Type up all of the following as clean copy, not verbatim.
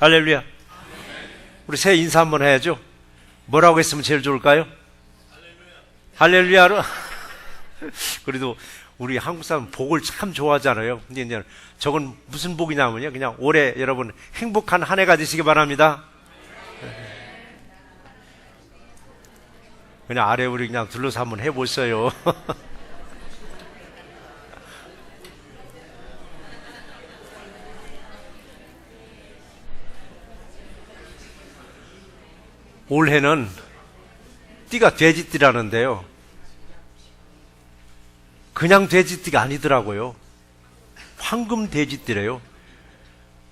할렐루야. 우리 새해 인사 한번 해야죠. 뭐라고 했으면 제일 좋을까요? 할렐루야로. 그래도 우리 한국 사람 복을 참 좋아하잖아요. 근데 이제 저건 무슨 복이냐면요, 그냥 올해 여러분 행복한 한 해가 되시기 바랍니다. 그냥 아래 우리 그냥 둘러서 한번 해보세요. 올해는 띠가 돼지띠라는데요, 그냥 돼지띠가 아니더라고요. 황금 돼지띠래요.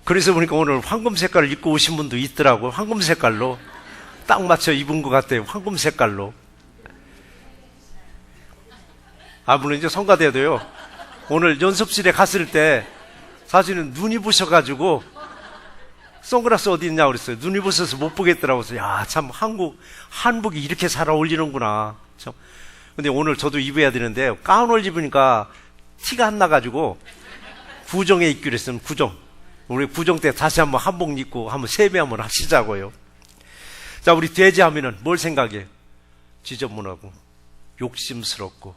그래서 보니까 오늘 황금 색깔을 입고 오신 분도 있더라고요. 황금 색깔로 딱 맞춰 입은 것 같아요. 황금 색깔로. 물론 이제 성가대도요, 오늘 연습실에 갔을 때 사실은 눈이 부셔가지고 선글라스 어디 있냐고 그랬어요. 눈이 부셔서 못 보겠더라고요. 그래서 야, 참 한복이 이렇게 잘 어울리는구나. 참. 근데 오늘 저도 입어야 되는데 가운을 입으니까 티가 안 나가지고 구정에 입기로 했으면 구정. 우리 구정 때 다시 한번 한복 입고 한번 세배 한번 하시자고요. 자, 우리 돼지 하면은 뭘 생각해요? 지저분하고 욕심스럽고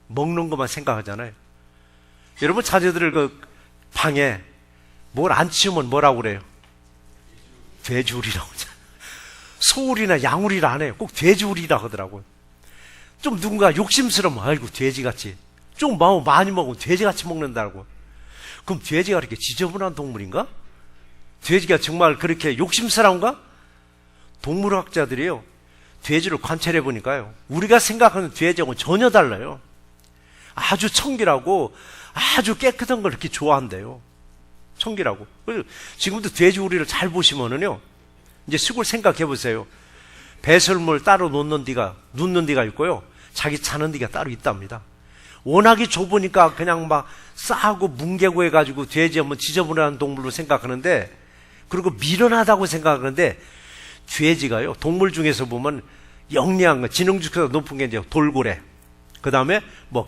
먹는 것만 생각하잖아요. 여러분 자녀들 그 방에 뭘 안 치우면 뭐라고 그래요? 돼지우리라고 하잖아요. 소우리나 양우리라 안 해요. 꼭 돼지우리라 하더라고요. 좀 누군가 욕심스러우면 아이고 돼지같이, 좀 많이 먹으면 돼지같이 먹는다고. 그럼 돼지가 그렇게 지저분한 동물인가? 돼지가 정말 그렇게 욕심스러운가? 동물학자들이요, 돼지를 관찰해 보니까요, 우리가 생각하는 돼지하고는 전혀 달라요. 아주 청결하고 아주 깨끗한 걸 이렇게 좋아한대요. 청결하고. 지금도 돼지우리를 잘 보시면은요, 이제 시골 생각해 보세요. 배설물 따로 눕는 데가 있고요, 자기 자는 데가 따로 있답니다. 워낙에 좁으니까 그냥 막 싸고 뭉개고 해가지고 돼지 하면 지저분한 동물로 생각하는데, 그리고 미련하다고 생각하는데, 돼지가요, 동물 중에서 보면 영리한 거, 지능지수가 높은 게 이제 돌고래, 그 다음에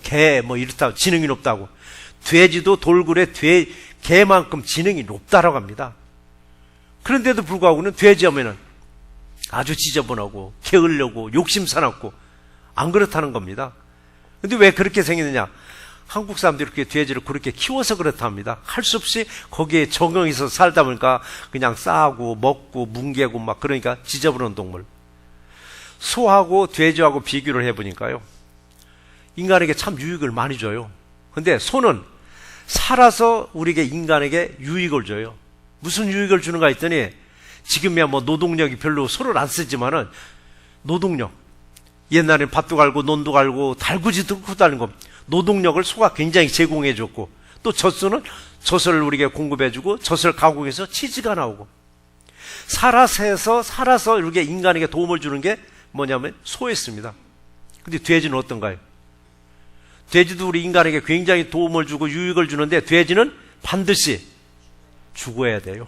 개, 이렇다고 지능이 높다고. 돼지도 돌고래, 개만큼 지능이 높다라고 합니다. 그런데도 불구하고는 돼지 하면은 아주 지저분하고 게으르고 욕심사납고 안 그렇다는 겁니다. 근데 왜 그렇게 생겼느냐? 한국 사람들이 이렇게 돼지를 그렇게 키워서 그렇답니다. 할 수 없이 거기에 적응해서 살다 보니까 그냥 싸고 먹고 뭉개고 막, 그러니까 지저분한 동물. 소하고 돼지하고 비교를 해보니까요, 인간에게 참 유익을 많이 줘요. 근데 소는 살아서 우리에게, 인간에게 유익을 줘요. 무슨 유익을 주는가 했더니, 지금이야 노동력이 별로 소를 안 쓰지만은, 노동력, 옛날엔 밭도 갈고 논도 갈고 달구지도 흙고 다니는 거, 노동력을 소가 굉장히 제공해 줬고, 또 젖소는 젖을 우리에게 공급해 주고, 젖을 가공해서 치즈가 나오고, 살아서 우리에게, 인간에게 도움을 주는 게 뭐냐면 소였습니다. 근데 돼지는 어떤가요? 돼지도 우리 인간에게 굉장히 도움을 주고 유익을 주는데, 돼지는 반드시 죽어야 돼요.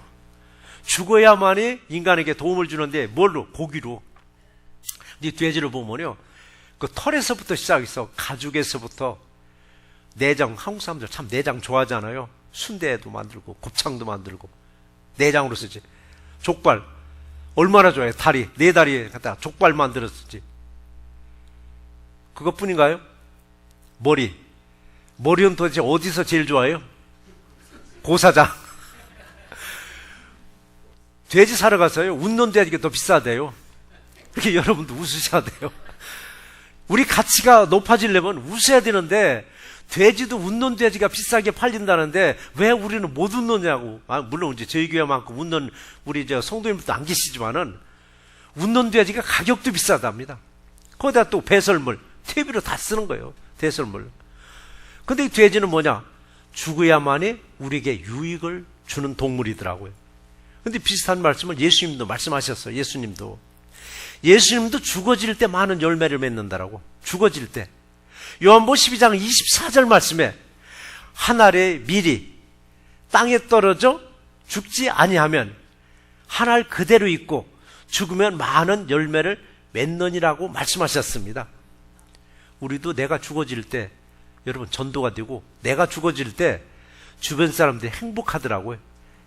죽어야만이 인간에게 도움을 주는데, 뭘로? 고기로. 근데 돼지를 보면요, 그 털에서부터 시작해서 가죽에서부터 내장, 한국 사람들 참 내장 좋아하잖아요. 순대도 만들고 곱창도 만들고 내장으로 쓰지. 족발 얼마나 좋아해요. 다리, 네 다리 갖다 족발 만들었지. 그것뿐인가요? 머리는 도대체 어디서 제일 좋아해요? 고사장. 돼지 사러 가서요, 웃는 돼지가 더 비싸대요. 그렇게 여러분도 웃으셔야 돼요. 우리 가치가 높아지려면 웃어야 되는데, 돼지도 웃는 돼지가 비싸게 팔린다는데 왜 우리는 못 웃느냐고. 물론 이제 저희 교회만큼 웃는 우리 성도님들도 안 계시지만은, 웃는 돼지가 가격도 비싸답니다. 거기다 또 배설물, TV로 다 쓰는 거예요. 배설물. 근데 이 돼지는 뭐냐? 죽어야만이 우리에게 유익을 주는 동물이더라고요. 근데 비슷한 말씀을 예수님도 말씀하셨어요. 예수님도 죽어질 때 많은 열매를 맺는다라고. 죽어질 때. 요한복음 12장 24절 말씀에, 한 알의 밀이 땅에 떨어져 죽지 아니하면 한 알 그대로 있고 죽으면 많은 열매를 맺느니라고 말씀하셨습니다. 우리도 내가 죽어질 때, 여러분 전도가 되고, 내가 죽어질 때 주변 사람들이 행복하더라고요.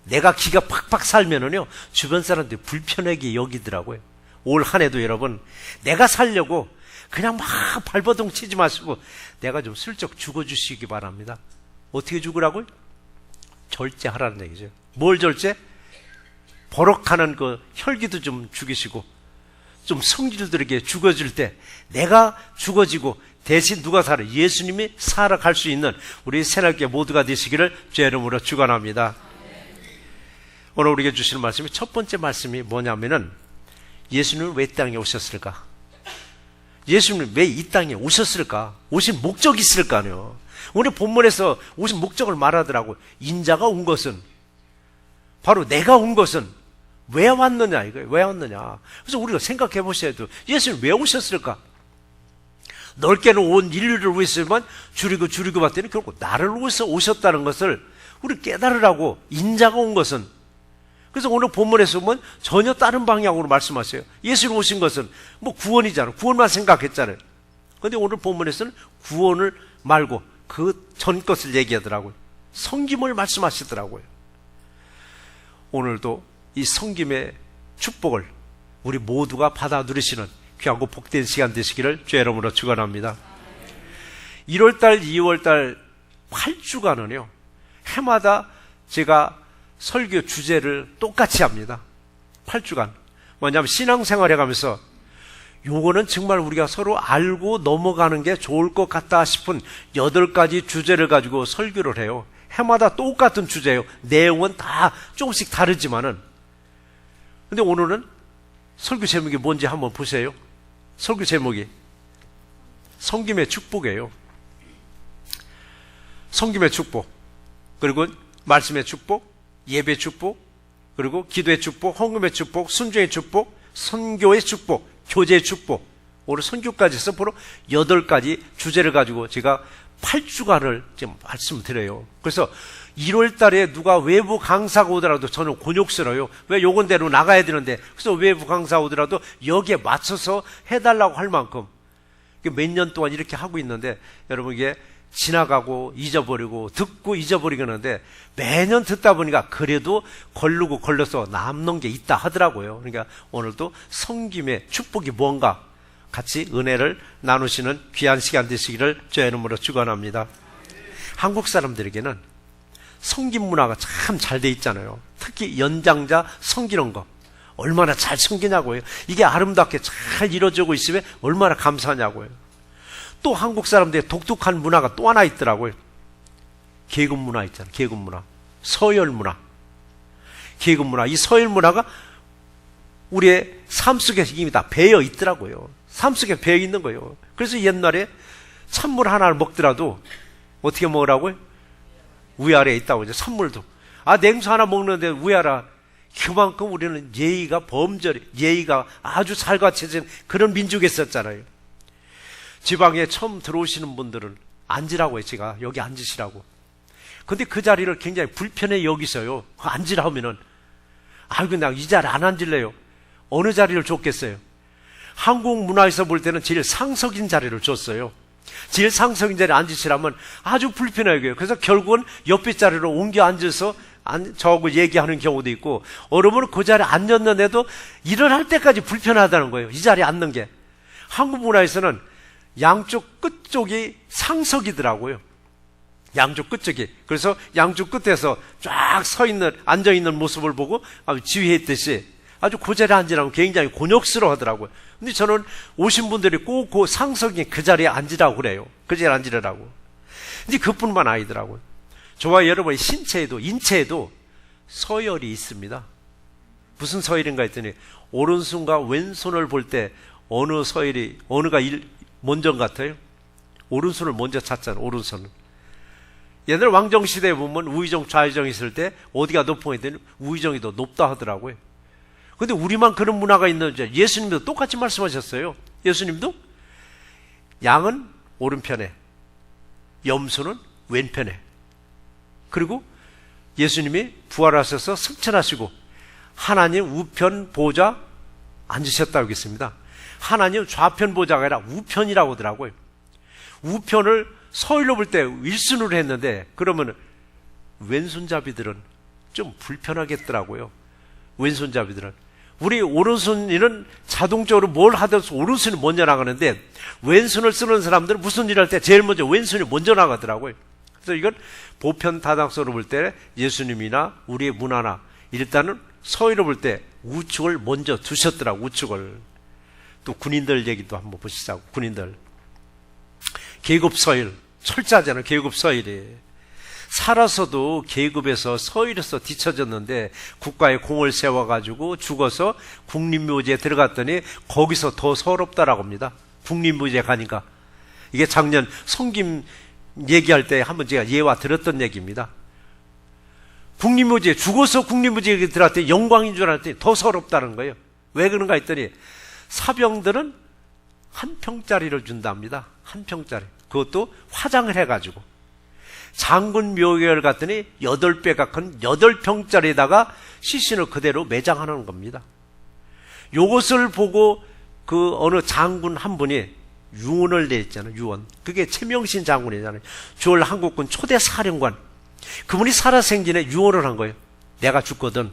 내가 기가 팍팍 살면은요, 주변 사람들이 불편하게 여기더라고요. 올 한 해도 여러분, 내가 살려고 그냥 막 발버둥 치지 마시고, 내가 좀 슬쩍 죽어주시기 바랍니다. 어떻게 죽으라고요? 절제하라는 얘기죠. 뭘 절제? 버럭하는 그 혈기도 좀 죽이시고, 좀 성질들에게 죽어질 때 내가 죽어지고 대신 누가 살아? 예수님이 살아갈 수 있는 우리 새날개 모두가 되시기를 주의 이름으로 축원합니다. 오늘 우리에게 주시는 말씀이 첫 번째 말씀이 뭐냐면은, 예수님은 왜 이 땅에 오셨을까? 예수님은 왜 이 땅에 오셨을까? 오신 목적이 있을 거 아니에요. 오늘 본문에서 오신 목적을 말하더라고요. 인자가 온 것은, 바로 내가 온 것은 왜 왔느냐 이거예요. 왜 왔느냐. 그래서 우리가 생각해 보셔야 돼요. 예수님 왜 오셨을까? 넓게는 온 인류를 위해서만 줄이고 봤더니 결국 나를 위해서 오셨다는 것을 우리 깨달으라고, 인자가 온 것은. 그래서 오늘 본문에서 보면 전혀 다른 방향으로 말씀하세요. 예수님 오신 것은 뭐 구원이잖아요. 구원만 생각했잖아요. 그런데 오늘 본문에서는 구원을 말고 그 전 것을 얘기하더라고요. 섬김을 말씀하시더라고요. 오늘도 이 섬김의 축복을 우리 모두가 받아 누리시는 귀하고 복된 시간 되시기를 주의 이름으로 축원합니다. 1월달, 2월달 8주간은요, 해마다 제가 설교 주제를 똑같이 합니다. 8주간. 뭐냐면 신앙생활 해가면서 요거는 정말 우리가 서로 알고 넘어가는 게 좋을 것 같다 싶은 8가지 주제를 가지고 설교를 해요. 해마다 똑같은 주제예요. 내용은 다 조금씩 다르지만은. 근데 오늘은 설교 제목이 뭔지 한번 보세요. 설교 제목이 섬김의 축복이에요. 섬김의 축복, 그리고 말씀의 축복, 예배의 축복, 그리고 기도의 축복, 헌금의 축복, 순종의 축복, 선교의 축복, 교제의 축복. 오늘 선교까지 해서 바로 8가지 주제를 가지고 제가 8주간을 지금 말씀드려요. 그래서 1월 달에 누가 외부 강사가 오더라도 저는 곤욕스러워요. 왜 요건대로 나가야 되는데. 그래서 외부 강사 오더라도 여기에 맞춰서 해달라고 할 만큼 몇 년 동안 이렇게 하고 있는데, 여러분 이게 지나가고 잊어버리고 듣고 잊어버리고 하는데, 매년 듣다 보니까 그래도 걸러서 남는 게 있다 하더라고요. 그러니까 오늘도 섬김의 축복이 뭔가 같이 은혜를 나누시는 귀한 시간 되시기를 주의 이름으로 축원합니다. 한국 사람들에게는 섬김 문화가 참 잘 돼 있잖아요. 특히 연장자 섬기는 거 얼마나 잘 섬기냐고요. 이게 아름답게 잘 이루어지고 있으면 얼마나 감사하냐고요. 또 한국 사람들의 독특한 문화가 또 하나 있더라고요. 계급 문화 있잖아요. 계급 문화, 서열 문화, 계급 문화. 이 서열 문화가 우리의 삶 속에 이미 다 배어 있더라고요. 삶 속에 배어 있는 거예요. 그래서 옛날에 찬물 하나를 먹더라도 어떻게 먹으라고요? 위아래에 있다고 하죠. 찬물도. 냉수 하나 먹는데 위아래. 그만큼 우리는 예의가 예의가 아주 잘 갖춰진 그런 민족이었잖아요. 지방에 처음 들어오시는 분들은 앉으라고 해요. 제가 여기 앉으시라고. 근데 그 자리를 굉장히 불편해 여기서요. 앉으라 하면은, 그냥 이 자리 안 앉을래요. 어느 자리를 줬겠어요? 한국 문화에서 볼 때는 제일 상석인 자리를 줬어요. 제일 상석인 자리에 앉으시라면 아주 불편해요. 그래서 결국은 옆에 자리로 옮겨 앉아서 저하고 얘기하는 경우도 있고, 어른은 그 자리에 앉았는데도 일어날 때까지 불편하다는 거예요. 이 자리에 앉는 게. 한국 문화에서는 양쪽 끝쪽이 상석이더라고요. 양쪽 끝쪽이. 그래서 양쪽 끝에서 쫙 앉아있는 모습을 보고 아주 지휘했듯이 아주 그 자리에 앉으라고 굉장히 곤욕스러워 하더라고요. 근데 저는 오신 분들이 꼭 그 상석이 그 자리에 앉으라고 그래요. 그 자리에 앉으라고. 근데 그뿐만 아니더라고요. 저와 여러분의 인체에도 서열이 있습니다. 무슨 서열인가 했더니, 오른손과 왼손을 볼 때 어느가 먼저 같아요? 오른손을 먼저 찾잖아요. 오른손은. 옛날 왕정시대에 보면 우의정, 좌의정 있을 때 어디가 높은 했더니 우의정이 더 높다 하더라고요. 근데 우리만 그런 문화가 있는지, 예수님도 똑같이 말씀하셨어요. 예수님도 양은 오른편에, 염소는 왼편에. 그리고 예수님이 부활하셔서 승천하시고 하나님 우편 보좌 앉으셨다고 했습니다. 하나님 좌편 보좌가 아니라 우편이라고 하더라고요. 우편을 서울로 볼 때 1순위로 했는데, 그러면 왼손잡이들은 좀 불편하겠더라고요. 왼손잡이들은. 우리 오른손이는 자동적으로 뭘 하든 오른손이 먼저 나가는데 왼손을 쓰는 사람들은 무슨 일을 할 때 제일 먼저 왼손이 먼저 나가더라고요. 그래서 이건 보편다당성으로 볼 때 예수님이나 우리의 문화나 일단은 서의로 볼 때 우측을 먼저 두셨더라고. 우측을. 또 군인들 얘기도 한번 보시자고. 군인들 계급 서일 철저하잖아요. 계급 서일이 살아서도 계급에서 서일에서 뒤처졌는데 국가에 공을 세워가지고 죽어서 국립묘지에 들어갔더니 거기서 더 서럽다라고 합니다. 국립묘지에 가니까. 이게 작년 성김 얘기할 때 한번 제가 예와 들었던 얘기입니다. 국립묘지에 죽어서 국립묘지에 들어갔더니 영광인 줄 알았더니 더 서럽다는 거예요. 왜 그런가 했더니 사병들은 한 평짜리를 준답니다. 한 평짜리. 그것도 화장을 해가지고. 장군 묘역을 갔더니 8배가 큰 8평짜리에다가 시신을 그대로 매장하는 겁니다. 요것을 보고 그 어느 장군 한 분이 유언을 냈잖아요. 유언. 그게 최명신 장군이잖아요. 주월 한국군 초대 사령관. 그분이 살아생전에 유언을 한 거예요. 내가 죽거든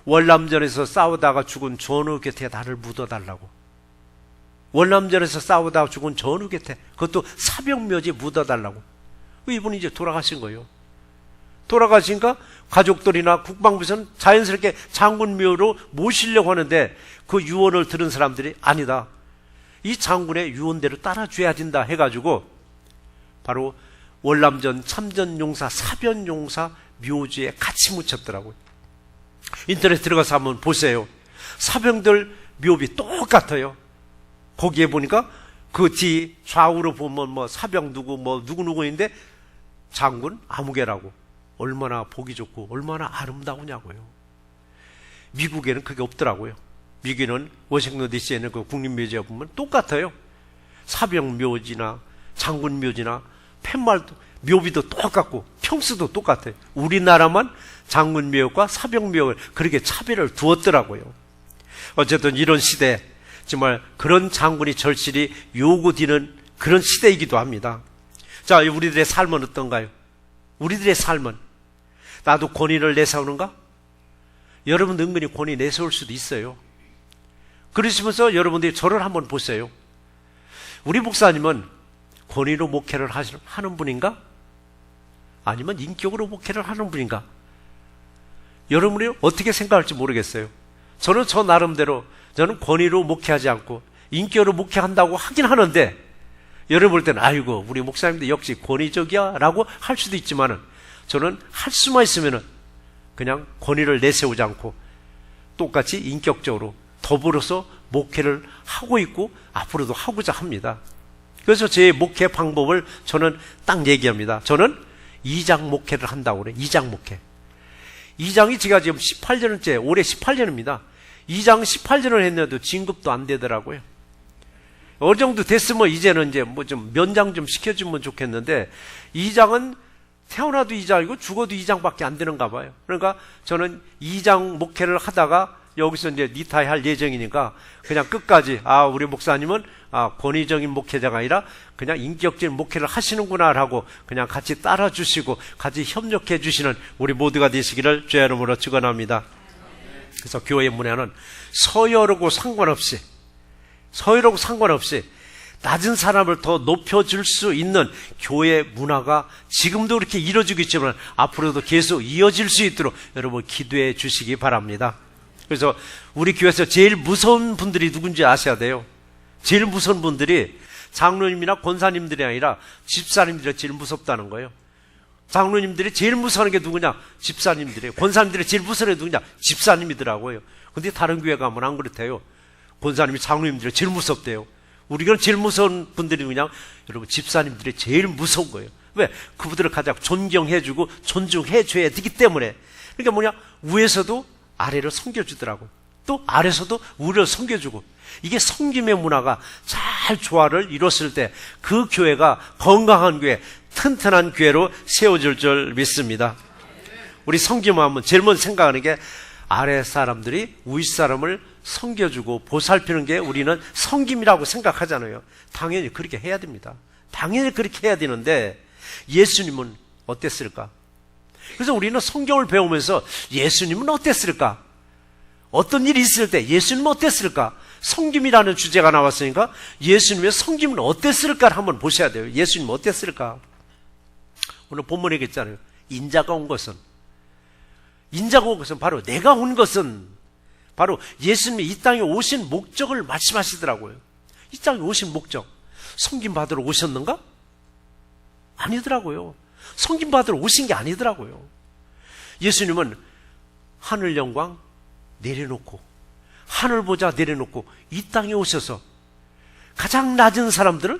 월남전에서 싸우다가 죽은 전우 곁에 나를 묻어달라고. 월남전에서 싸우다가 죽은 전우 곁에, 그것도 사병묘지에 묻어달라고. 이분이 이제 돌아가신 거예요. 돌아가시니까 가족들이나 국방부에서는 자연스럽게 장군묘로 모시려고 하는데 그 유언을 들은 사람들이 아니다, 이 장군의 유언대로 따라줘야 된다 해가지고 바로 월남전 참전용사 사변용사 묘지에 같이 묻혔더라고요. 인터넷 들어가서 한번 보세요. 사병들 묘비 똑같아요. 거기에 보니까 그 뒤 좌우로 보면 뭐 사병 누구 뭐 누구인데 장군 아무개라고. 얼마나 보기 좋고 얼마나 아름다우냐고요. 미국에는 그게 없더라고요. 미국에는 워싱턴 DC에 있는 그 국립묘지에 보면 똑같아요. 사병 묘지나 장군 묘지나 팻말도 묘비도 똑같고 평수도 똑같아요. 우리나라만 장군 묘역과 사병 묘역을 그렇게 차별을 두었더라고요. 어쨌든 이런 시대, 정말 그런 장군이 절실히 요구되는 그런 시대이기도 합니다. 자, 우리들의 삶은 어떤가요? 우리들의 삶은 나도 권위를 내세우는가? 여러분 은근히 권위 내세울 수도 있어요. 그러시면서 여러분들이 저를 한번 보세요. 우리 목사님은 권위로 목회를 하는 분인가? 아니면 인격으로 목회를 하는 분인가? 여러분이 어떻게 생각할지 모르겠어요. 저는 저 나름대로 저는 권위로 목회하지 않고 인격으로 목회한다고 하긴 하는데, 여러분 볼 때는 아이고 우리 목사님도 역시 권위적이야 라고 할 수도 있지만은, 저는 할 수만 있으면은 그냥 권위를 내세우지 않고 똑같이 인격적으로 더불어서 목회를 하고 있고 앞으로도 하고자 합니다. 그래서 제 목회 방법을 저는 딱 얘기합니다. 저는 2장 목회를 한다고 그래요. 2장 목회. 2장이 제가 지금 18년째, 올해 18년입니다. 2장 18년을 했는데도 진급도 안 되더라고요. 어느 정도 됐으면 이제는 이제 뭐 좀 면장 좀 시켜주면 좋겠는데, 2장은 태어나도 2장이고 죽어도 2장밖에 안 되는가 봐요. 그러니까 저는 2장 목회를 하다가 여기서 이제 리타이 할 예정이니까 그냥 끝까지, 우리 목사님은 권위적인 목회자가 아니라 그냥 인격적인 목회를 하시는구나 라고 그냥 같이 따라주시고 같이 협력해 주시는 우리 모두가 되시기를 주의 이름으로 축원합니다. 그래서 교회 문화는 서열하고 상관없이 낮은 사람을 더 높여줄 수 있는 교회 문화가 지금도 그렇게 이루어지고 있지만 앞으로도 계속 이어질 수 있도록 여러분 기도해 주시기 바랍니다. 그래서 우리 교회에서 제일 무서운 분들이 누군지 아셔야 돼요. 제일 무서운 분들이 장로님이나 권사님들이 아니라 집사님들이 제일 무섭다는 거예요. 장로님들이 제일 무서워하는 게 누구냐? 집사님들이에요. 권사님들이 제일 무서워하는 게 누구냐? 집사님이더라고요. 근데 다른 교회 가면 안 그렇대요. 권사님이 장로님들이 제일 무섭대요. 우리가 제일 무서운 분들이 누구냐? 여러분, 집사님들이 제일 무서운 거예요. 왜? 그분들을 가장 존경해주고 존중해줘야 되기 때문에. 그러니까 뭐냐? 위에서도 아래를 섬겨주더라고요. 또 아래서도 위를 섬겨주고. 이게 섬김의 문화가 잘 조화를 이뤘을 때 그 교회가 건강한 교회, 튼튼한 교회로 세워질 줄 믿습니다. 우리 섬김하면 제일 먼저 생각하는 게 아래 사람들이 위 사람을 섬겨주고 보살피는 게 우리는 섬김이라고 생각하잖아요. 당연히 그렇게 해야 됩니다. 당연히 그렇게 해야 되는데 예수님은 어땠을까? 그래서 우리는 성경을 배우면서 예수님은 어땠을까? 어떤 일이 있을 때 예수님은 어땠을까? 성김이라는 주제가 나왔으니까 예수님의 성김은 어땠을까를 한번 보셔야 돼요. 예수님은 어땠을까? 오늘 본문에 있잖아요. 인자가 온 것은 바로 내가 온 것은 바로 예수님이 이 땅에 오신 목적을 말씀하시더라고요. 이 땅에 오신 목적, 성김 받으러 오셨는가? 아니더라고요. 성김 받으러 오신 게 아니더라고요. 예수님은 하늘 영광 내려놓고 하늘 보좌 내려놓고 이 땅에 오셔서 가장 낮은 사람들을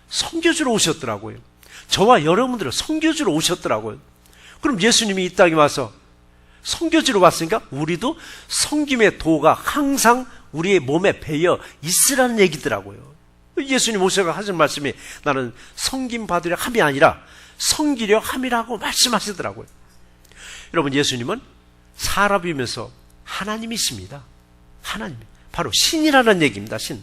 섬겨주러 오셨더라고요. 저와 여러분들을 섬겨주러 오셨더라고요. 그럼 예수님이 이 땅에 와서 섬겨주러 왔으니까 우리도 섬김의 도가 항상 우리의 몸에 배어 있으라는 얘기더라고요. 예수님 오셔서 하신 말씀이 나는 섬김 받으려 함이 아니라 섬기려 함이라고 말씀하시더라고요. 여러분, 예수님은 사람이면서 하나님이십니다. 하나님, 바로 신이라는 얘기입니다. 신.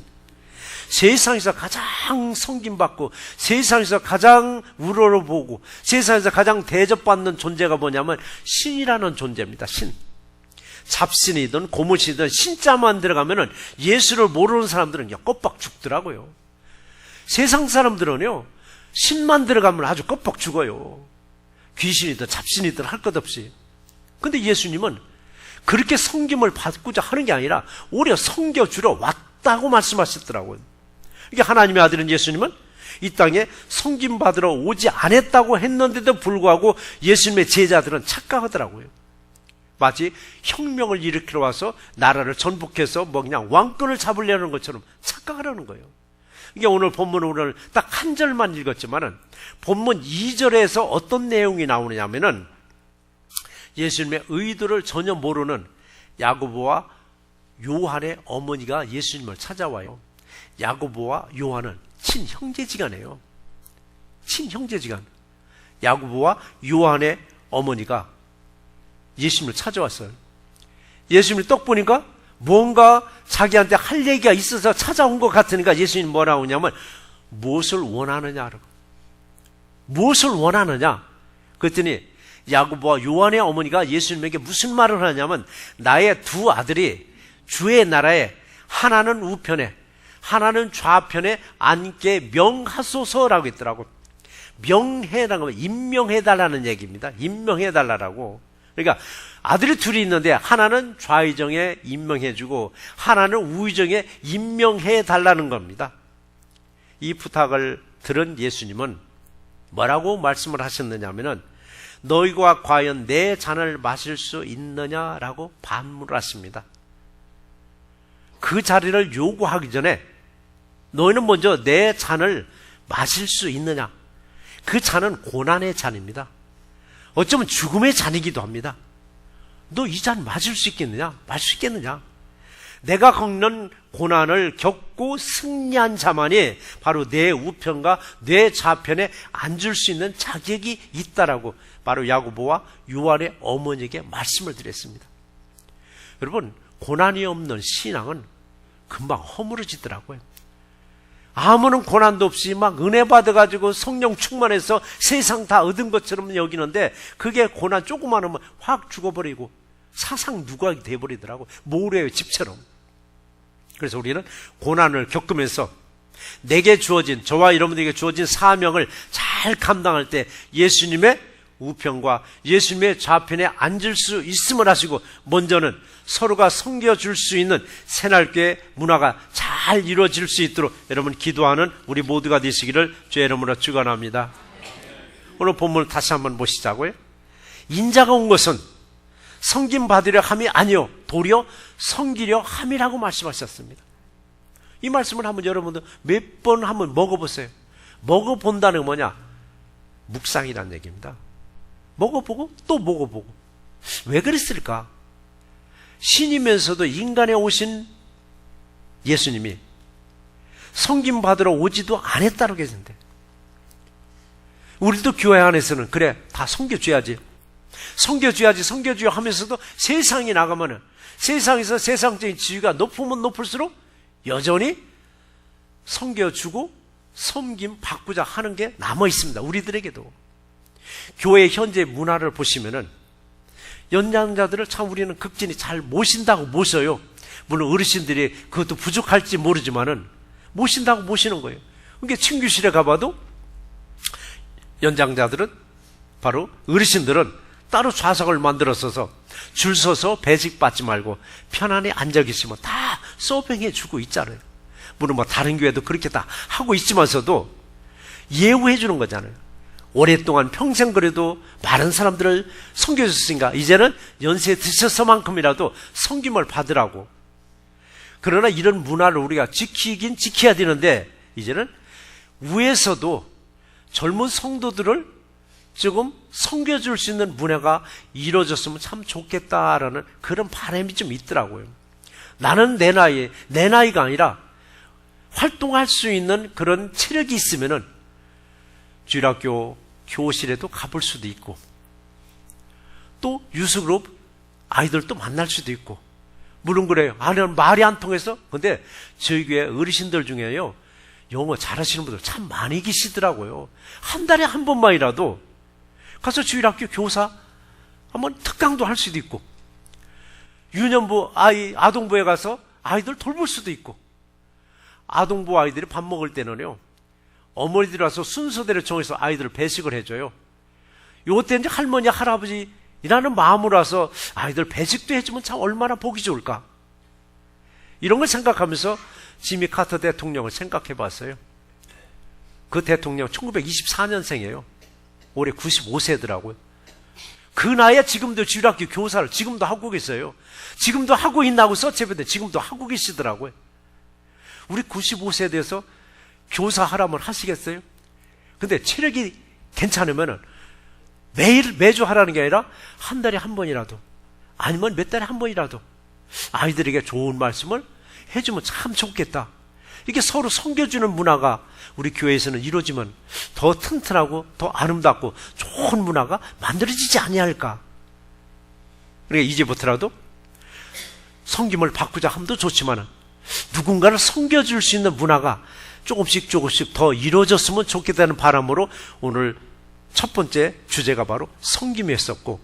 세상에서 가장 섬김받고 세상에서 가장 우러러보고 세상에서 가장 대접받는 존재가 뭐냐면 신이라는 존재입니다. 신. 잡신이든 고무신이든 신자만 들어가면은 예수를 모르는 사람들은 껍박 죽더라고요. 세상 사람들은요, 신만 들어가면 아주 껍박 죽어요. 귀신이든 잡신이든 할 것 없이. 근데 예수님은 그렇게 섬김을 받고자 하는 게 아니라 오히려 섬겨주러 왔다고 말씀하셨더라고요. 이게 하나님의 아들인 예수님은 이 땅에 섬김 받으러 오지 않았다고 했는데도 불구하고 예수님의 제자들은 착각하더라고요. 마치 혁명을 일으키러 와서 나라를 전복해서 뭐 그냥 왕권을 잡으려는 것처럼 착각하려는 거예요. 이게 오늘 본문을 오늘 딱 한 절만 읽었지만은 본문 2절에서 어떤 내용이 나오느냐면은 예수님의 의도를 전혀 모르는 야고보와 요한의 어머니가 예수님을 찾아와요. 야고보와 요한은 친형제지간이에요. 친형제지간. 야고보와 요한의 어머니가 예수님을 찾아왔어요. 예수님을 떡 보니까 뭔가 자기한테 할 얘기가 있어서 찾아온 것 같으니까 예수님이 뭐라고 하냐면 무엇을 원하느냐라고. 무엇을 원하느냐? 그랬더니 야고보와 요한의 어머니가 예수님에게 무슨 말을 하냐면 나의 두 아들이 주의 나라에 하나는 우편에 하나는 좌편에 앉게 명하소서라고 했더라고. 명해라고 하면 임명해달라는 얘기입니다. 임명해달라고. 그러니까 아들이 둘이 있는데 하나는 좌의정에 임명해주고 하나는 우의정에 임명해달라는 겁니다. 이 부탁을 들은 예수님은 뭐라고 말씀을 하셨느냐면은 너희가 과연 내 잔을 마실 수 있느냐라고 반문하십니다. 그 자리를 요구하기 전에 너희는 먼저 내 잔을 마실 수 있느냐? 그 잔은 고난의 잔입니다. 어쩌면 죽음의 잔이기도 합니다. 너 이 잔 마실 수 있겠느냐? 마실 수 있겠느냐? 내가 겪는 고난을 겪고 승리한 자만이 바로 내 우편과 내 좌편에 앉을 수 있는 자격이 있다라고 바로 야고보와 요한의 어머니에게 말씀을 드렸습니다. 여러분, 고난이 없는 신앙은 금방 허물어지더라고요. 아무런 고난도 없이 막 은혜 받아가지고 성령 충만해서 세상 다 얻은 것처럼 여기는데 그게 고난 조금만 하면 확 죽어버리고 사상 누각이 돼버리더라고. 모래의 집처럼. 그래서 우리는 고난을 겪으면서 내게 주어진, 저와 여러분들에게 주어진 사명을 잘 감당할 때 예수님의 우편과 예수님의 좌편에 앉을 수 있음을 하시고 먼저는 서로가 섬겨줄 수 있는 새날교회 문화가 잘 이루어질 수 있도록 여러분 기도하는 우리 모두가 되시기를 주의 이름으로 축원합니다. 오늘 본문을 다시 한번 보시자고요. 인자가 온 것은 섬김 받으려 함이 아니요 도리어 섬기려 함이라고 말씀하셨습니다. 이 말씀을 한번 여러분들 몇 번 한번 먹어보세요. 먹어본다는 건 뭐냐? 묵상이라는 얘기입니다. 먹어보고 또 먹어보고. 왜 그랬을까? 신이면서도 인간에 오신 예수님이 섬김 받으러 오지도 않았다고 계신데 우리도 교회 안에서는 그래 다 섬겨줘야지 섬겨줘야 하면서도 세상에 나가면은 세상에서 세상적인 지위가 높으면 높을수록 여전히 섬겨주고 섬김 받고자 하는 게 남아 있습니다. 우리들에게도. 교회 현재 문화를 보시면은 연장자들을 참 우리는 극진히 잘 모신다고 모셔요. 물론 어르신들이 그것도 부족할지 모르지만은 모신다고 모시는 거예요. 그러니까 친구실에 가봐도 연장자들은, 바로 어르신들은 따로 좌석을 만들어서서 줄 서서 배식 받지 말고 편안히 앉아 계시면 다 서빙해 주고 있잖아요. 물론 뭐 다른 교회도 그렇게 다 하고 있지만서도 예우해 주는 거잖아요. 오랫동안 평생 그래도 많은 사람들을 섬겨줬으니까 이제는 연세 드셔서만큼이라도 섬김을 받으라고. 그러나 이런 문화를 우리가 지키긴 지켜야 되는데, 이제는 위에서도 젊은 성도들을 조금 섬겨줄 수 있는 문화가 이루어졌으면 참 좋겠다라는 그런 바람이 좀 있더라고요. 나는 내 나이가 아니라 활동할 수 있는 그런 체력이 있으면은 주일학교 교실에도 가볼 수도 있고, 또 유스그룹 아이들도 만날 수도 있고. 물론 그래요. 아니면 말이 안 통해서. 근데 저희 교회 어르신들 중에요, 영어 잘하시는 분들 참 많이 계시더라고요. 한 달에 한 번만이라도 가서 주일학교 교사 한번 특강도 할 수도 있고, 유년부 아동부에 가서 아이들 돌볼 수도 있고. 아동부 아이들이 밥 먹을 때는요, 어머니들이 와서 순서대로 정해서 아이들을 배식을 해줘요. 요때 이제 할머니, 할아버지라는 마음으로 와서 아이들 배식도 해주면 참 얼마나 보기 좋을까. 이런 걸 생각하면서 지미 카터 대통령을 생각해 봤어요. 그 대통령 1924년생이에요. 올해 95세더라고요. 그 나이에 지금도 주일학교 교사를 지금도 하고 계세요. 지금도 하고 있나고 서체인데 지금도 하고 계시더라고요. 우리 95세에 대해서 교사 하라면 하시겠어요? 근데 체력이 괜찮으면은 매주 하라는 게 아니라 한 달에 한 번이라도, 아니면 몇 달에 한 번이라도 아이들에게 좋은 말씀을 해주면 참 좋겠다. 이렇게 서로 섬겨주는 문화가 우리 교회에서는 이루어지면 더 튼튼하고 더 아름답고 좋은 문화가 만들어지지 아니할까. 그러니까 이제부터라도 섬김을 바꾸자 함도 좋지만 누군가를 섬겨줄 수 있는 문화가 조금씩 더 이루어졌으면 좋겠다는 바람으로 오늘 첫 번째 주제가 바로 섬김이었었고,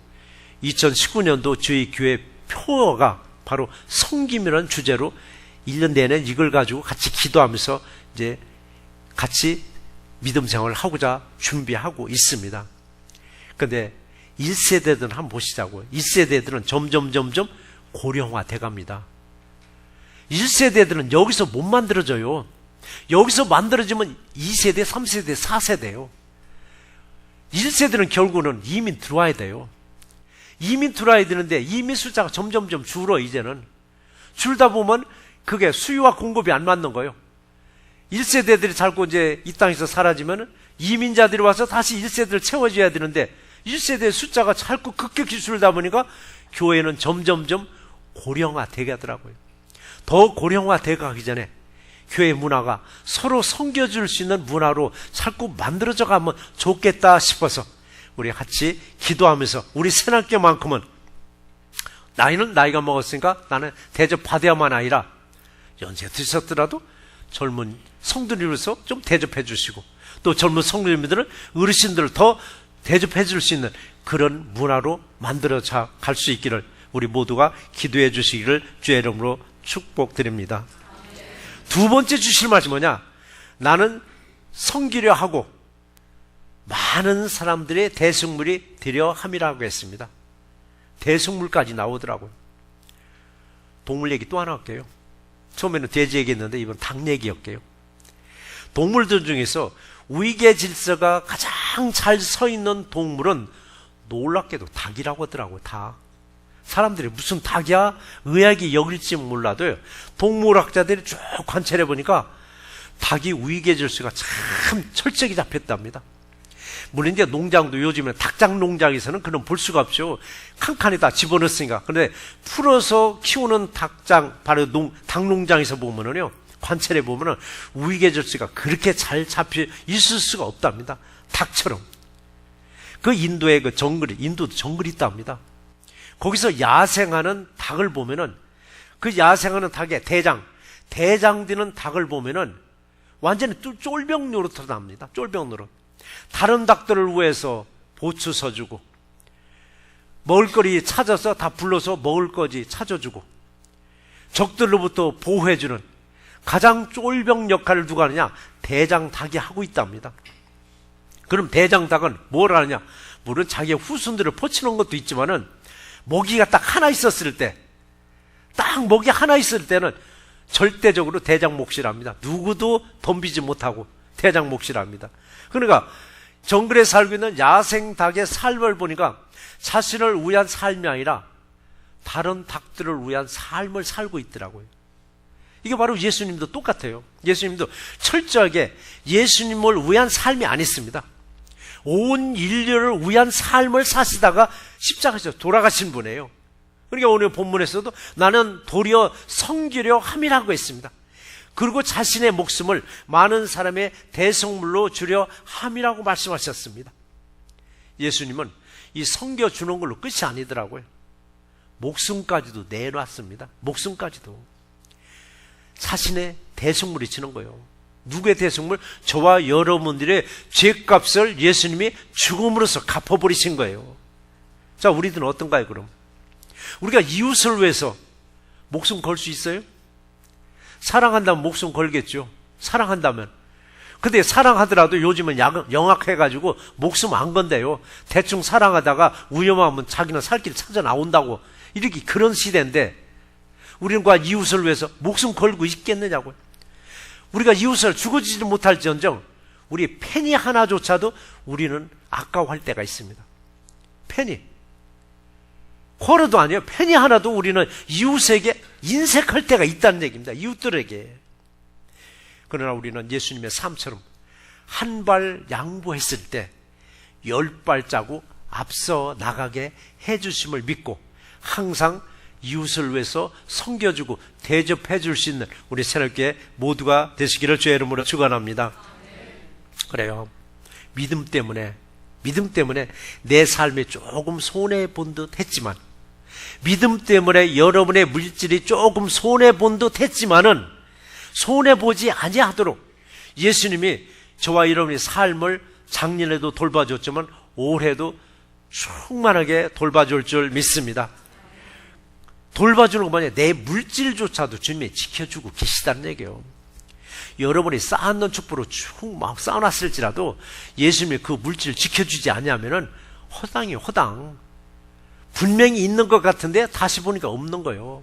2019년도 저희 교회 표어가 바로 섬김이라는 주제로 1년 내내 이걸 가지고 같이 기도하면서 이제 같이 믿음 생활을 하고자 준비하고 있습니다. 근데 1세대들은 한번 보시자고요. 1세대들은 점점 고령화돼 갑니다. 1세대들은 여기서 못 만들어져요. 여기서 만들어지면 2세대, 3세대, 4세대요. 1세대는 결국은 이민 들어와야 돼요. 이민 들어와야 되는데 이민 숫자가 점점 줄어. 이제는 줄다 보면 그게 수요와 공급이 안 맞는 거예요. 1세대들이 자꾸 이제 이 땅에서 사라지면 이민자들이 와서 다시 1세대를 채워줘야 되는데 1세대 숫자가 자꾸 급격히 줄다 보니까 교회는 점점 고령화 되게 하더라고요. 더 고령화 되어 가기 전에 교회 문화가 서로 섬겨줄 수 있는 문화로 자꾸 만들어져 가면 좋겠다 싶어서 우리 같이 기도하면서, 우리 새학교만큼은 나이는 나이가 먹었으니까 나는 대접받아야만 아니라 연세 드셨더라도 젊은 성도님으로서 좀 대접해 주시고, 또 젊은 성도님들은 어르신들을 더 대접해 줄 수 있는 그런 문화로 만들어져 갈 수 있기를 우리 모두가 기도해 주시기를 주의 이름으로 축복드립니다. 두 번째 주실 말씀이 뭐냐? 나는 섬기려 하고 많은 사람들의 대속물이 되려 함이라고 했습니다. 대속물까지 나오더라고요. 동물 얘기 또 하나 할게요. 처음에는 돼지 얘기했는데 이번 닭 얘기할게요. 동물들 중에서 위계 질서가 가장 잘 서 있는 동물은 놀랍게도 닭이라고 하더라고요. 닭. 사람들이 무슨 닭이야? 의학이 여길지 몰라도요, 동물학자들이 쭉 관찰해 보니까 닭이 위계 질서가 참 철저히 잡혔답니다. 물론 이제 농장도 요즘에 닭장 농장에서는 그런 볼 수가 없죠. 칸칸이 다 집어넣었으니까. 그런데 풀어서 키우는 닭장, 바로 닭 농장에서 보면은요, 관찰해 보면은 위계 질서가 그렇게 잘 잡혀 있을 수가 없답니다. 닭처럼. 그 인도의 그 정글이, 인도도 정글이 있답니다. 거기서 야생하는 닭을 보면은, 그 야생하는 닭의 대장 되는 닭을 보면은 완전히 쫄병 노릇으로 납니다. 쫄병 노릇. 다른 닭들을 위해서 보초 서주고, 먹을거리 찾아서 다 불러서 먹을거리 찾아주고 적들로부터 보호해주는 가장 쫄병 역할을 누가 하느냐? 대장닭이 하고 있답니다. 그럼 대장닭은 뭘 하느냐? 물론 자기의 후손들을 포치는 것도 있지만은 먹이가 딱 하나 있었을 때, 딱 먹이 하나 있을 때는 절대적으로 대장 몫이랍니다. 누구도 덤비지 못하고 대장 몫이랍니다. 그러니까 정글에 살고 있는 야생 닭의 삶을 보니까 자신을 위한 삶이 아니라 다른 닭들을 위한 삶을 살고 있더라고요. 이게 바로 예수님도 똑같아요. 예수님도 철저하게 예수님을 위한 삶이 아니었습니다. 온 인류를 위한 삶을 사시다가 십자가에서 돌아가신 분이에요. 그러니까 오늘 본문에서도 나는 도리어 섬기려 함이라고 했습니다. 그리고 자신의 목숨을 많은 사람의 대속물로 주려 함이라고 말씀하셨습니다. 예수님은 이 섬겨주는 걸로 끝이 아니더라고요. 목숨까지도 내놨습니다. 목숨까지도. 자신의 대속물이 치는 거예요. 누구의 대속물? 저와 여러분들의 죄값을 예수님이 죽음으로써 갚아버리신 거예요. 자, 우리들은 어떤가요, 그럼? 우리가 이웃을 위해서 목숨 걸 수 있어요? 사랑한다면 목숨 걸겠죠. 사랑한다면. 근데 사랑하더라도 요즘은 영악해가지고 목숨 안 건대요. 대충 사랑하다가 위험하면 자기는 살 길 찾아 나온다고. 이렇게 그런 시대인데 우리가 이웃을 위해서 목숨 걸고 있겠느냐고요. 우리가 이웃을 죽어지지 못할지언정 우리 페니 하나조차도 우리는 아까워할 때가 있습니다. 페니. 쿼르도 아니에요. 페니 하나도 우리는 이웃에게 인색할 때가 있다는 얘기입니다. 이웃들에게. 그러나 우리는 예수님의 삶처럼 한 발 양보했을 때 10발자국 앞서 나가게 해주심을 믿고 항상 이웃을 위해서 섬겨주고 대접해 줄 수 있는 우리 새롭게 모두가 되시기를 주의 이름으로 축원합니다. 그래요. 믿음 때문에 내 삶이 조금 손해본 듯 했지만, 믿음 때문에 여러분의 물질이 조금 손해본 듯 했지만은 손해보지 아니하도록 예수님이 저와 여러분의 삶을 작년에도 돌봐줬지만 올해도 충만하게 돌봐줄 줄 믿습니다. 돌봐주는 거 뭐냐? 내 물질조차도 주님이 지켜주고 계시다는 얘기예요. 여러분이 쌓아놓은 촛불로 쭉 막 쌓아놨을지라도 예수님이 그 물질을 지켜주지 않냐면은 허당이에요, 허당. 분명히 있는 것 같은데 다시 보니까 없는 거예요.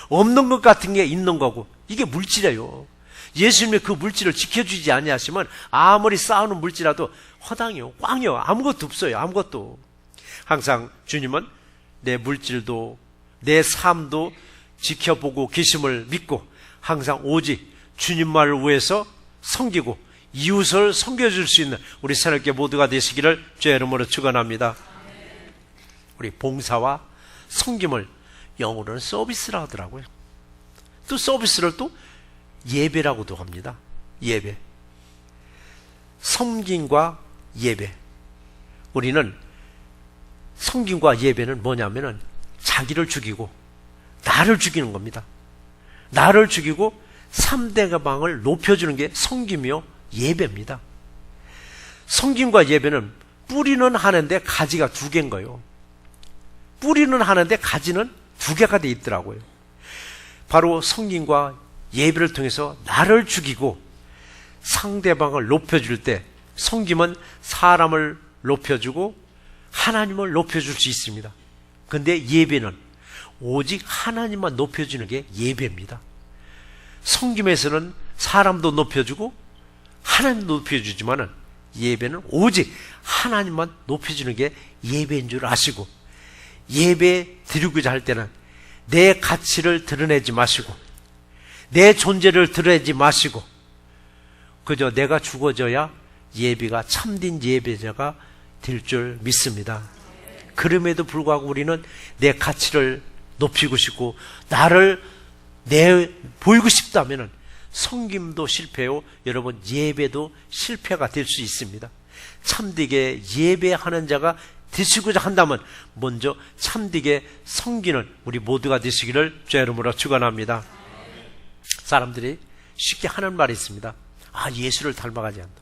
없는 것 같은 게 있는 거고, 이게 물질이에요. 예수님이 그 물질을 지켜주지 아니하시면 아무리 쌓아놓은 물질이라도 허당이요, 꽝이요, 아무것도 없어요. 아무것도. 항상 주님은 내 물질도 내 삶도 지켜보고 계심을 믿고 항상 오직 주님만을 위해서 섬기고 이웃을 섬겨줄 수 있는 우리 새롭게 모두가 되시기를 주의 이름으로 축원합니다. 우리 봉사와 섬김을 영어로는 서비스라고 하더라고요. 또 서비스를 또 예배라고도 합니다. 예배. 섬김과 예배. 우리는 섬김과 예배는 뭐냐면은 자기를 죽이고 나를 죽이는 겁니다. 나를 죽이고 상대방을 높여주는 게 섬김이요 예배입니다. 섬김과 예배는 뿌리는 하는데 가지가 2개인 거예요. 뿌리는 하는데 가지는 2개가 돼 있더라고요. 바로 섬김과 예배를 통해서 나를 죽이고 상대방을 높여줄 때, 섬김은 사람을 높여주고 하나님을 높여줄 수 있습니다. 근데 예배는 오직 하나님만 높여주는 게 예배입니다. 섬김에서는 사람도 높여주고 하나님도 높여주지만은 예배는 오직 하나님만 높여주는 게 예배인 줄 아시고, 예배 드리고자 할 때는 내 가치를 드러내지 마시고 내 존재를 드러내지 마시고 그저 내가 죽어져야 예배가 참된 예배자가 될 줄 믿습니다. 그럼에도 불구하고 우리는 내 가치를 높이고 싶고 나를 보이고 싶다면 섬김도 실패요, 여러분 예배도 실패가 될 수 있습니다. 참되게 예배하는 자가 되시고자 한다면 먼저 참되게 섬기는 우리 모두가 되시기를 주의 이름으로 축원합니다. 사람들이 쉽게 하는 말이 있습니다. 아, 예수를 닮아가지 않는다.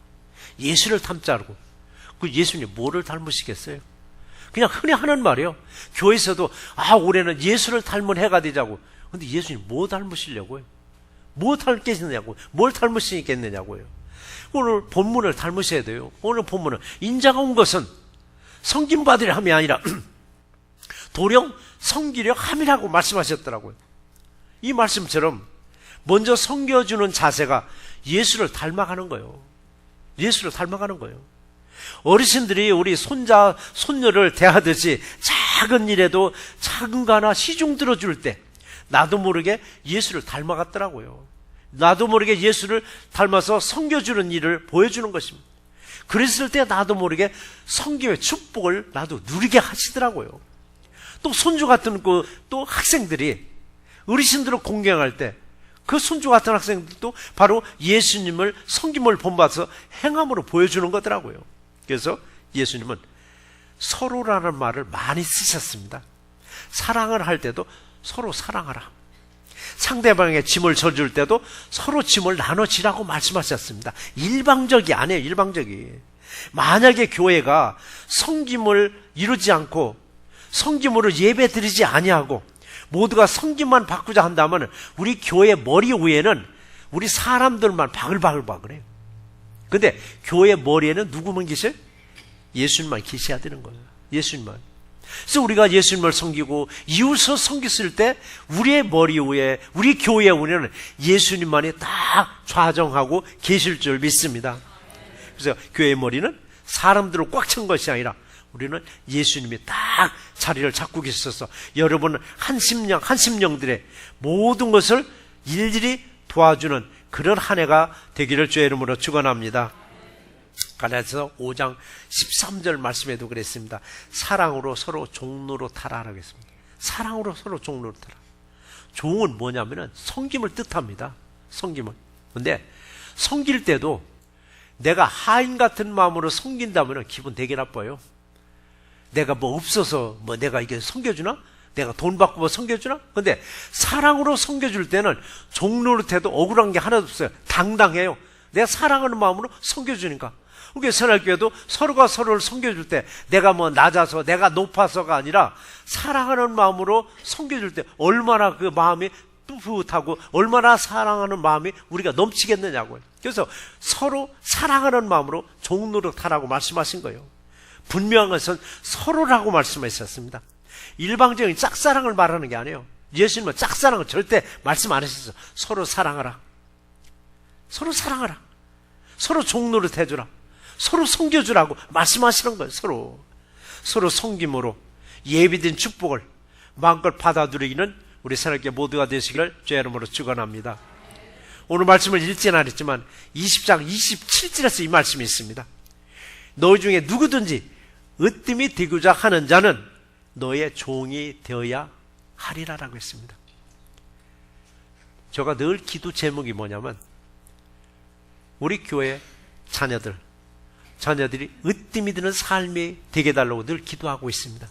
예수를 닮자고. 그 예수님 뭐를 닮으시겠어요? 그냥 흔히 하는 말이에요. 교회에서도 올해는 예수를 닮은 해가 되자고. 근데 예수님 뭐 닮으시려고요? 뭐 닮겠느냐고. 뭘 닮으시겠느냐고요. 오늘 본문을 닮으셔야 돼요. 오늘 본문은 인자가 온 것은 섬김받으려 함이 아니라 도령 섬기려 함이라고 말씀하셨더라고요. 이 말씀처럼 먼저 섬겨주는 자세가 예수를 닮아가는 거예요. 예수를 닮아가는 거예요. 어르신들이 우리 손자, 손녀를 대하듯이 작은 일에도 작은 거 하나 시중 들어줄 때 나도 모르게 예수를 닮아갔더라고요. 나도 모르게 예수를 닮아서 섬겨주는 일을 보여주는 것입니다. 그랬을 때 나도 모르게 섬김의 축복을 나도 누리게 하시더라고요. 또 손주 같은 또 학생들이 어르신들을 공경할 때 그 손주 같은 학생들도 바로 예수님을 섬김을 본받아서 행함으로 보여주는 거더라고요. 그래서 예수님은 서로라는 말을 많이 쓰셨습니다. 사랑을 할 때도 서로 사랑하라. 상대방의 짐을 져줄 때도 서로 짐을 나눠지라고 말씀하셨습니다. 일방적이 아니에요. 일방적이. 만약에 교회가 섬김을 이루지 않고 섬김으로 예배 드리지 아니하고 모두가 섬김만 바꾸자 한다면 우리 교회 머리 위에는 우리 사람들만 바글바글바글해요. 근데 교회 머리에는 누구만 계세요? 예수님만 계셔야 되는 거예요. 예수님만. 그래서 우리가 예수님을 섬기고 이웃을 섬겼을 때 우리의 머리 위에, 우리 교회 위에는 예수님만이 딱 좌정하고 계실 줄 믿습니다. 그래서 교회의 머리는 사람들로 꽉 찬 것이 아니라 우리는 예수님이 딱 자리를 잡고 계셔서 여러분 한심령들의 모든 것을 일일이 도와주는 그런 한 해가 되기를 주의 이름으로 축원합니다. 갈라디아서 5장 13절 말씀에도 그랬습니다. 사랑으로 서로 종로로 타라라고 했습니다. 사랑으로 서로 종로로 타라. 종은 뭐냐면은 섬김을 뜻합니다. 섬김을. 근데 섬길 때도 내가 하인 같은 마음으로 섬긴다면 기분 되게 나빠요. 내가 뭐 없어서 내가 이게 섬겨주나? 내가 돈 받고 섬겨주나? 근데 사랑으로 섬겨줄 때는 종노릇해도 억울한 게 하나도 없어요. 당당해요. 내가 사랑하는 마음으로 섬겨주니까. 그게 선할교회도 서로가 서로를 섬겨줄 때 내가 낮아서 내가 높아서가 아니라 사랑하는 마음으로 섬겨줄 때 얼마나 그 마음이 뿌듯하고 얼마나 사랑하는 마음이 우리가 넘치겠느냐고요. 그래서 서로 사랑하는 마음으로 종노릇하라고 말씀하신 거예요. 분명한 것은 서로라고 말씀하셨습니다. 일방적인 짝사랑을 말하는 게 아니에요. 예수님은 짝사랑을 절대 말씀 안 하셨어요. 서로 사랑하라. 서로 사랑하라. 서로 종노릇 해주라. 서로 섬겨주라고 말씀하시는 거예요. 서로 섬김으로 예비된 축복을 마음껏 받아들이기는 우리 새롭게 모두가 되시기를 주의 이름으로 축원합니다. 오늘 말씀을 읽지는 않았지만 20장 27절에서 이 말씀이 있습니다. 너희 중에 누구든지 으뜸이 되고자 하는 자는 너의 종이 되어야 하리라라고 했습니다. 제가 늘 기도 제목이 뭐냐면 우리 교회 자녀들이 으뜸이 되는 삶이 되게 달라고 늘 기도하고 있습니다.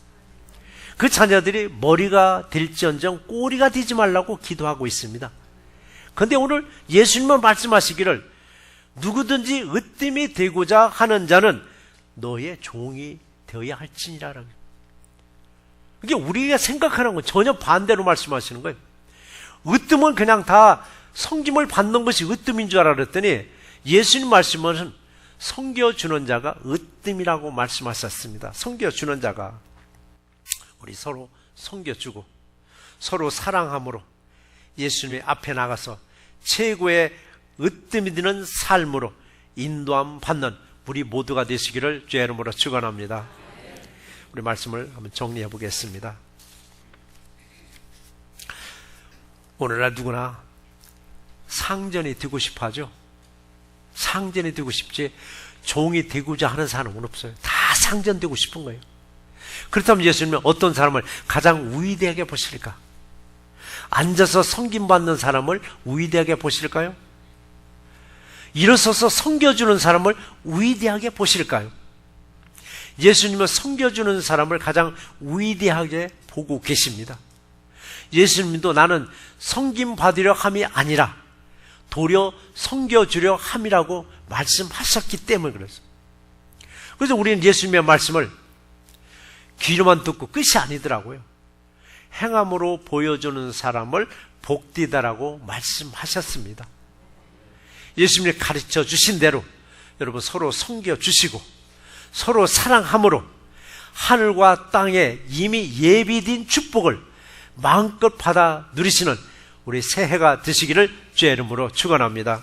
그 자녀들이 머리가 될지언정 꼬리가 되지 말라고 기도하고 있습니다. 그런데 오늘 예수님은 말씀하시기를 누구든지 으뜸이 되고자 하는 자는 너의 종이 되어야 할지니라라고. 이게 우리가 생각하는 건 전혀 반대로 말씀하시는 거예요. 으뜸은 그냥 다 섬김을 받는 것이 으뜸인 줄 알았더니 예수님 말씀은 섬겨주는 자가 으뜸이라고 말씀하셨습니다. 섬겨주는 자가 우리 서로 섬겨주고 서로 사랑함으로 예수님의 앞에 나가서 최고의 으뜸이 되는 삶으로 인도함 받는 우리 모두가 되시기를 주의 이름으로 축원합니다. 우리 말씀을 한번 정리해 보겠습니다. 오늘날 누구나 상전이 되고 싶어 하죠. 상전이 되고 싶지 종이 되고자 하는 사람은 없어요. 다 상전되고 싶은 거예요. 그렇다면 예수님은 어떤 사람을 가장 위대하게 보실까? 앉아서 섬김받는 사람을 위대하게 보실까요? 일어서서 섬겨주는 사람을 위대하게 보실까요? 예수님은 섬겨주는 사람을 가장 위대하게 보고 계십니다. 예수님도 나는 섬김받으려 함이 아니라 도리어 섬겨주려 함이라고 말씀하셨기 때문에 그랬어요. 그래서 우리는 예수님의 말씀을 귀로만 듣고 끝이 아니더라고요. 행함으로 보여주는 사람을 복되다라고 말씀하셨습니다. 예수님이 가르쳐 주신 대로 여러분 서로 섬겨주시고 서로 사랑함으로 하늘과 땅에 이미 예비된 축복을 마음껏 받아 누리시는 우리 새해가 되시기를 주의 이름으로 축원합니다.